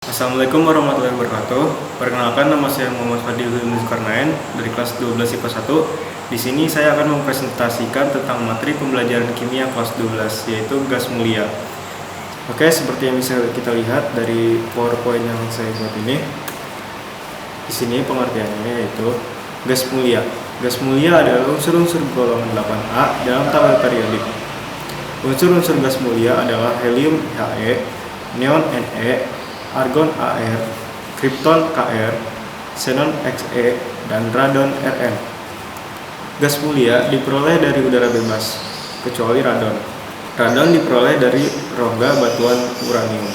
Assalamualaikum warahmatullahi wabarakatuh. Perkenalkan, nama saya Muhammad Fadil Zulkarnain dari kelas 12 IPA 1. Di sini saya akan mempresentasikan tentang materi pembelajaran kimia kelas 12, yaitu gas mulia. Oke, seperti yang bisa kita lihat dari PowerPoint yang saya buat ini. Di sini pengertiannya yaitu gas mulia. Gas mulia adalah unsur-unsur golongan 8A dalam tabel periodik. Unsur-unsur gas mulia adalah helium He, neon Ne, argon Ar, kripton Kr, xenon Xe, dan radon Rn. Gas mulia diperoleh dari udara bebas, kecuali radon. Radon diperoleh dari rongga batuan uranium.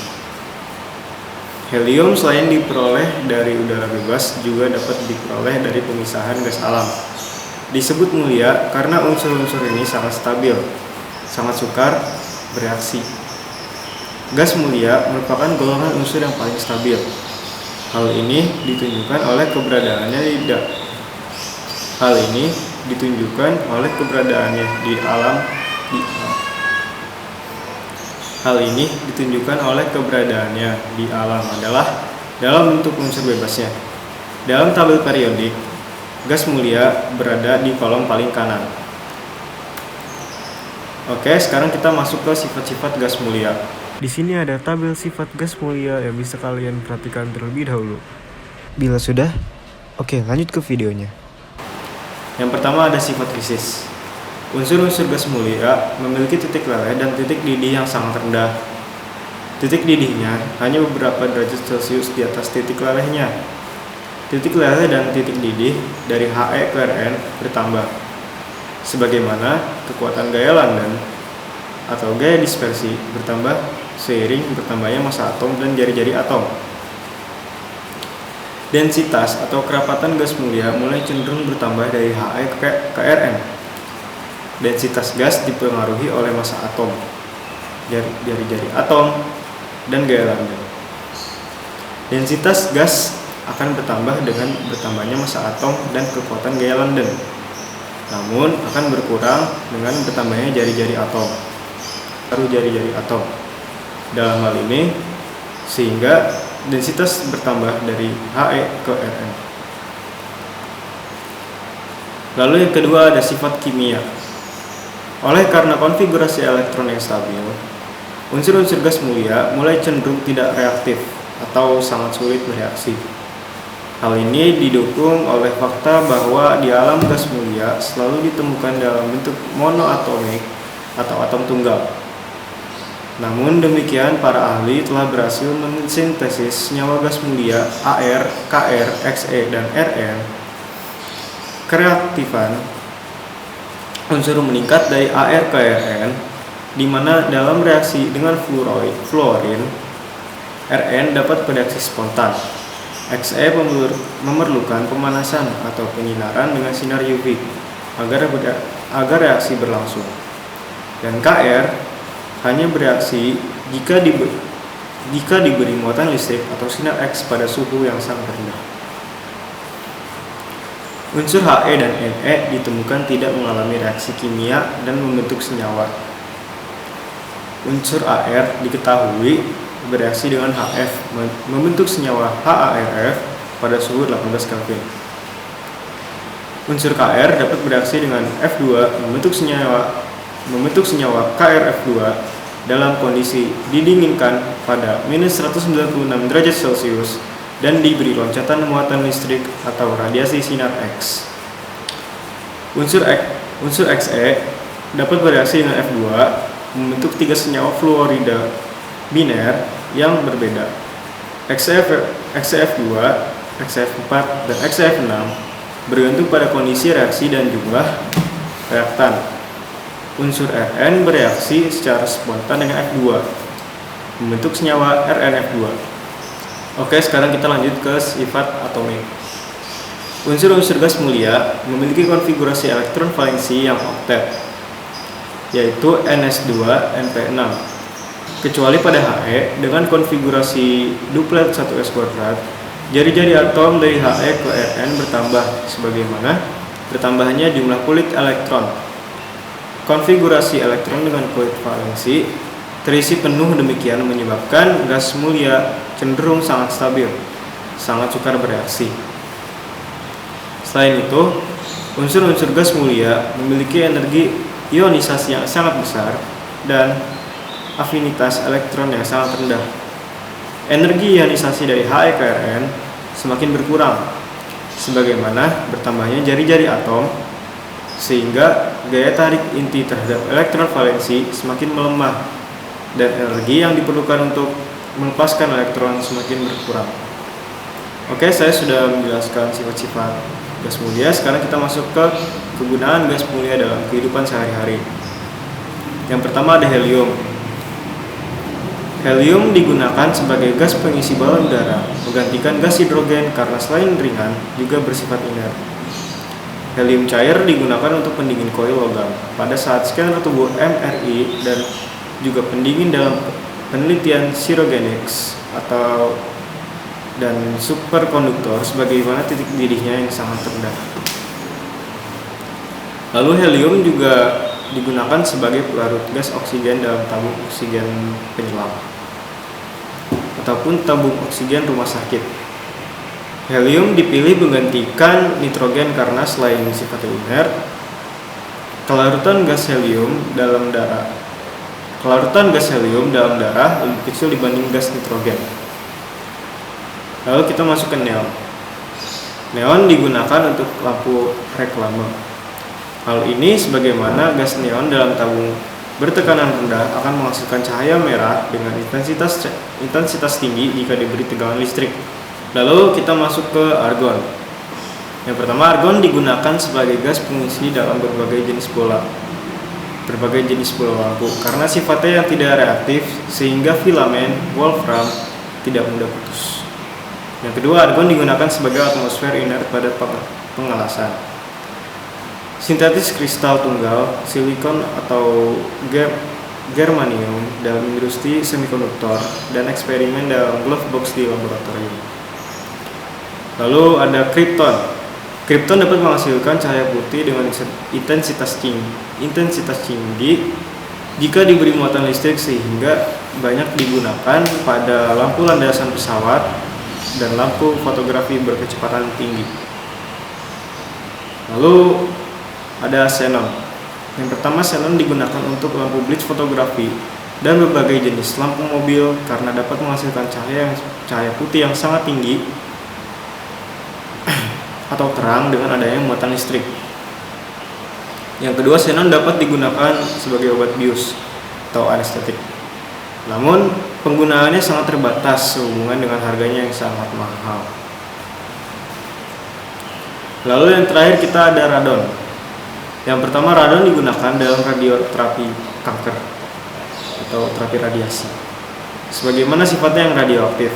Helium selain diperoleh dari udara bebas juga dapat diperoleh dari pemisahan gas alam. Disebut mulia karena unsur-unsur ini sangat stabil, sangat sukar bereaksi. Gas mulia merupakan golongan unsur yang paling stabil. Hal ini ditunjukkan oleh keberadaannya di alam adalah dalam bentuk unsur bebasnya. Dalam tabel periodik, gas mulia berada di kolom paling kanan. Oke, sekarang kita masuk ke sifat-sifat gas mulia. Di sini ada tabel sifat gas mulia yang bisa kalian perhatikan terlebih dahulu. Bila sudah, oke, lanjut ke videonya. Yang pertama ada sifat fisis. Unsur-unsur gas mulia memiliki titik leleh dan titik didih yang sangat rendah. Titik didihnya hanya beberapa derajat Celcius di atas titik lelehnya. Titik leleh dan titik didih dari He ke Rn bertambah, sebagaimana kekuatan gaya London atau gaya dispersi bertambah seiring bertambahnya massa atom dan jari-jari atom. Densitas atau kerapatan gas mulia mulai cenderung bertambah dari He ke Rn. Densitas gas dipengaruhi oleh massa atom, jari-jari atom, dan gaya London. Densitas gas akan bertambah dengan bertambahnya massa atom dan kekuatan gaya London, namun akan berkurang dengan bertambahnya jari-jari atom. Dalam hal ini, sehingga densitas bertambah dari He ke Rn. Lalu yang kedua ada sifat kimia. Oleh karena konfigurasi elektron yang stabil, unsur-unsur gas mulia mulai cenderung tidak reaktif atau sangat sulit bereaksi. Hal ini didukung oleh fakta bahwa di alam gas mulia selalu ditemukan dalam bentuk monoatomik atau atom tunggal. Namun demikian, para ahli telah berhasil mensintesis senyawa gas mulia Ar, Kr, Xe, dan Rn. Kereaktifan unsur meningkat dari Ar ke Rn, di mana dalam reaksi dengan fluorin, Rn dapat bereaksi spontan. Xe memerlukan pemanasan atau penyinaran dengan sinar UV agar reaksi berlangsung. Dan Kr hanya bereaksi jika diberi muatan listrik atau sinar X pada suhu yang sangat rendah. Unsur He dan Ne ditemukan tidak mengalami reaksi kimia dan membentuk senyawa. Unsur Ar diketahui bereaksi dengan Hf membentuk senyawa HArF pada suhu 18 Kelvin. Unsur Kr dapat bereaksi dengan F2 membentuk senyawa KrF2 dalam kondisi didinginkan pada minus 196 derajat Celcius dan diberi loncatan muatan listrik atau radiasi sinar X. Unsur Xe dapat bereaksi dengan F2 membentuk 3 senyawa fluorida biner yang berbeda, XeF2, XeF4, dan XeF6, bergantung pada kondisi reaksi dan jumlah reaktan. Unsur Rn bereaksi secara spontan dengan F2, membentuk senyawa RnF2. Oke, sekarang kita lanjut ke sifat atomik. Unsur-unsur gas mulia memiliki konfigurasi elektron valensi yang oktet, yaitu Ns2np6, kecuali pada He dengan konfigurasi duplet 1s². Jari-jari atom dari He ke Rn bertambah sebagaimana bertambahnya jumlah kulit elektron. Konfigurasi elektron dengan kulit valensi terisi penuh, demikian menyebabkan gas mulia cenderung sangat stabil, sangat sukar bereaksi. Selain itu, unsur-unsur gas mulia memiliki energi ionisasi yang sangat besar dan afinitas elektron yang sangat rendah. Energi ionisasi dari HE-KRN semakin berkurang sebagaimana bertambahnya jari-jari atom, sehingga gaya tarik inti terhadap elektron valensi semakin melemah dan energi yang diperlukan untuk melepaskan elektron semakin berkurang. Oke, saya sudah menjelaskan sifat-sifat gas mulia. Sekarang kita masuk ke kegunaan gas mulia dalam kehidupan sehari-hari. Yang pertama ada helium. Helium digunakan sebagai gas pengisi balon udara, menggantikan gas hidrogen karena selain ringan, juga bersifat inert. Helium cair digunakan untuk pendingin koil logam pada saat scanner tubuh MRI dan juga pendingin dalam penelitian Cryogenics dan superkonduktor sebagaimana titik didihnya yang sangat rendah. Lalu helium juga digunakan sebagai pelarut gas oksigen dalam tabung oksigen penyelam ataupun tabung oksigen rumah sakit. Helium dipilih menggantikan nitrogen karena selain sifatnya inert, kelarutan gas helium dalam darah lebih kecil dibanding gas nitrogen. Lalu kita masuk ke neon. Neon digunakan untuk lampu reklame. Hal ini sebagaimana gas neon dalam tabung bertekanan rendah akan menghasilkan cahaya merah dengan intensitas tinggi jika diberi tegangan listrik. Lalu kita masuk ke argon. Yang pertama, argon digunakan sebagai gas pengisi dalam berbagai jenis bola lampu karena sifatnya yang tidak reaktif sehingga filamen wolfram tidak mudah putus. Yang kedua, argon digunakan sebagai atmosfer inert pada pengelasan. Sintetis kristal tunggal, silikon atau germanium dalam industri semikonduktor dan eksperimen dalam glove box di laboratorium. Lalu ada krypton. Krypton dapat menghasilkan cahaya putih dengan intensitas tinggi jika diberi muatan listrik sehingga banyak digunakan pada lampu landasan pesawat dan lampu fotografi berkecepatan tinggi. Lalu ada xenon. Yang pertama, xenon digunakan untuk lampu blitz fotografi dan berbagai jenis lampu mobil karena dapat menghasilkan cahaya putih yang sangat tinggi atau terang dengan adanya muatan listrik. Yang kedua, xenon dapat digunakan sebagai obat bius atau anestetik. Namun, penggunaannya sangat terbatas sehubungan dengan harganya yang sangat mahal. Lalu yang terakhir kita ada radon. Yang pertama, radon digunakan dalam radioterapi kanker atau terapi radiasi, sebagaimana sifatnya yang radioaktif.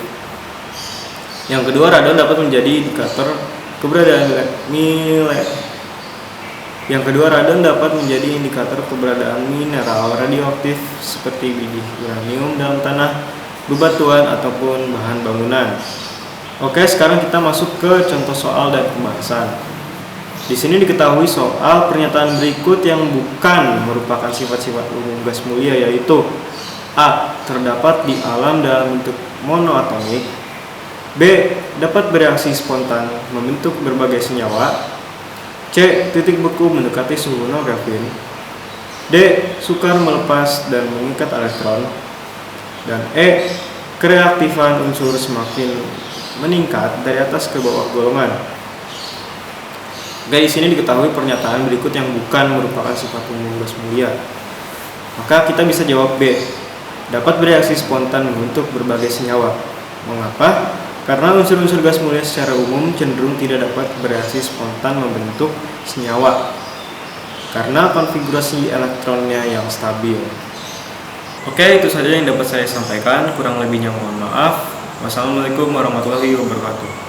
Yang kedua, radon dapat menjadi indikator keberadaan mineral radioaktif seperti biji uranium dalam tanah, bebatuan ataupun bahan bangunan. Oke, sekarang kita masuk ke contoh soal dan pembahasan. Di sini diketahui soal pernyataan berikut yang bukan merupakan sifat-sifat umum gas mulia, yaitu A. Terdapat di alam dalam bentuk monoatomik. B. Dapat bereaksi spontan membentuk berbagai senyawa. C. Titik beku mendekati suhu 0 Kelvin. D. Sukar melepas dan mengikat elektron. Dan E. Kereaktifan unsur semakin meningkat dari atas ke bawah golongan. Di sini diketahui pernyataan berikut yang bukan merupakan sifat umum gas mulia. Maka kita bisa jawab B. Dapat bereaksi spontan membentuk berbagai senyawa. Mengapa? Karena unsur-unsur gas mulia secara umum cenderung tidak dapat bereaksi spontan membentuk senyawa karena konfigurasi elektronnya yang stabil. Oke, itu saja yang dapat saya sampaikan. Kurang lebihnya mohon maaf. Wassalamualaikum warahmatullahi wabarakatuh.